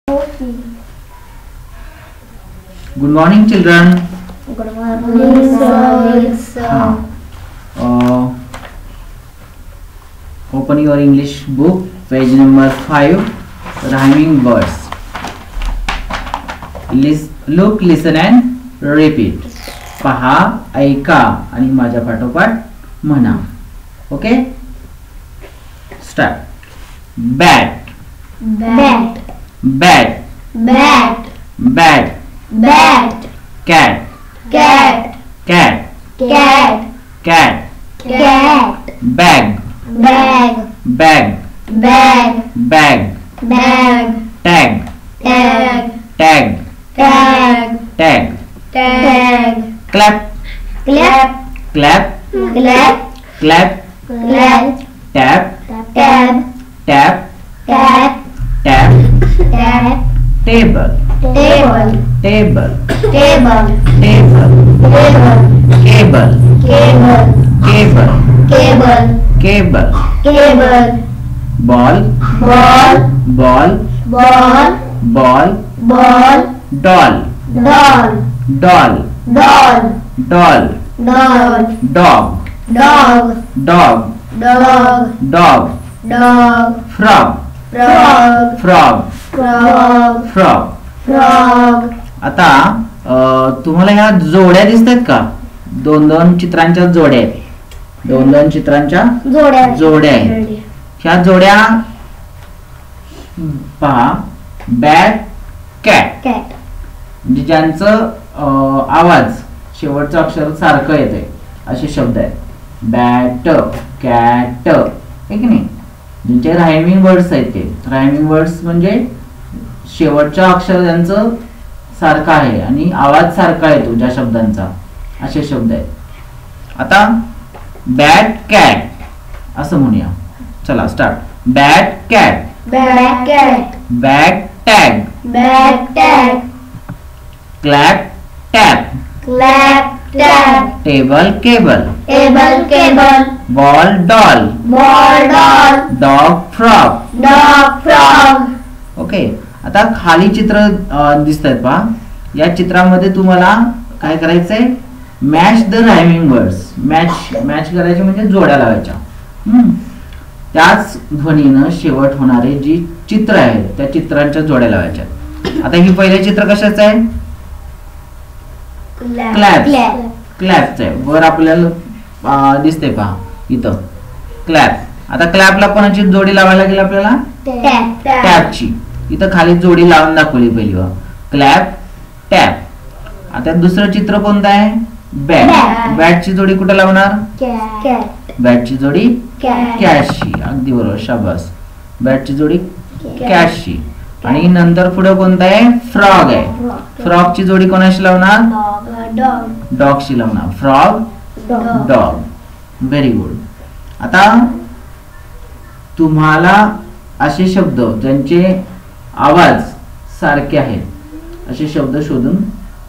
Good morning, children. Good morning, sir. Open your English book, page number 5, rhyming words. Look, listen and repeat. पहा, ऐका आणि माझ्या पाठोपाठ म्हणा. Okay? Start. Bat. Bat. Bat. Bat. Bat. Bat. Cat. Cat. Cat. Cat. Cat. Cat. Bag. Bag. Bag. Bag. Bag. Bag. Tag. Tag. Tag. Tag. Tag. Tag. Clap. Clap. Clap. Clap. Clap. Clap. Tap. Tap. Tap. Tap. Tap. Tap. Table. Table. Table. Table. Table. Table. Cable. Cable. Cable. Cable. Cable. Cable. Ball. Ball. Ball. Ball. Ball. Ball. Doll. Doll. Doll. Doll. Doll. Doll. Dog. Dog. Dog. Dog. Dog. Dog. Frog. Frog. Frog. Frog. Frog. Frog. आता तुम्हाला ह्या जोड्या दिसतात का? दोन दोन चित्रांच्या जोड्या आहेत. दोन दोन चित्रांच्या जोड्या आहेत. ह्या जोड्या पहा. Bat, cat. Cat. म्हणजे ज्यांचं आवाज शेवटचं अक्षर सारखं येते असे शब्द आहेत. बॅट, कॅट, आहे की नाही? ज्यांचे रायमिंग वर्ड्स आहेत ते. रायमिंग वर्ड्स म्हणजे शेवटच्या अक्षर त्यांचं सारखं आहे आणि आवाज सारखा येतो ज्या शब्दांचा, असे शब्द आहेत. आता बॅट, कॅट असं म्हणूया. चला start. Bat, cat. Bat. Cat. Bag, tag. Bat. Tag. Clap, tap. Clap. Tap. Table, cable. Table. Cable. Ball, doll. Ball. Doll. Dog, frog. Dog. Frog. Okay. आता खाली चित्र दिसत आहेत पहा. या चित्रामध्ये तुम्हाला काय करायचंय? Match the rhyming words. Match करायचे म्हणजे जोड्या लावायच्या. त्याच ध्वनीनं शेवट होणारे जी चित्र आहेत त्या चित्रांच्या जोड्या लावायच्या. आता ही पहिले चित्र कशाचं आहे? क्लॅप. क्लॅपचं आहे. वर आपल्याला दिसते पहा इथं क्लॅप. आता क्लॅपला कोणाची जोडी लावायला लागेल आपल्याला? Tap. टॅपची. इथं खाली जोडी लावून दाखवली पहिली. Clap, tap. आता दुसरं चित्र कोणतं आहे? बॅट. बॅटची जोडी कुठे लावणार? Cat. बॅटची जोडी Cat. कॅशशी. अगदी बरोबर, शाबास. बॅटची जोडी कॅशशी. आणि नंतर पुढे कोणता आहे? फ्रॉग आहे. फ्रॉगची जोडी कोणाशी लावणार? Dog. डॉगशी लावणार. Frog, Dog. Dog. Very good. आता तुम्हाला असे शब्द ज्यांचे आवाज सारखे आहेत असे शब्द शोधून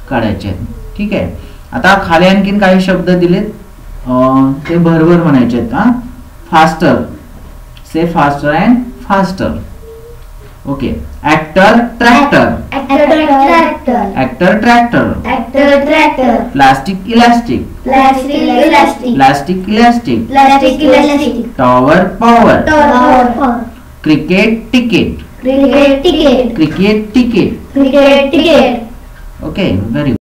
काढायचे आहेत. ठीक आहे. आता खाली आणखीन काही शब्द दिलेत, ते भरभर म्हणायचे आहेत. Faster. Say faster and faster. Okay. Actor, tractor. Actor. Tractor. Actor, tractor. Actor. Tractor. Plastic, elastic. Plastic. Elastic. Plastic, elastic. Plastic. Elastic. Tower, power. Tower. Cricket, ticket. Cricket. Ticket. Cricket, ticket. Cricket. Ticket. Okay. Very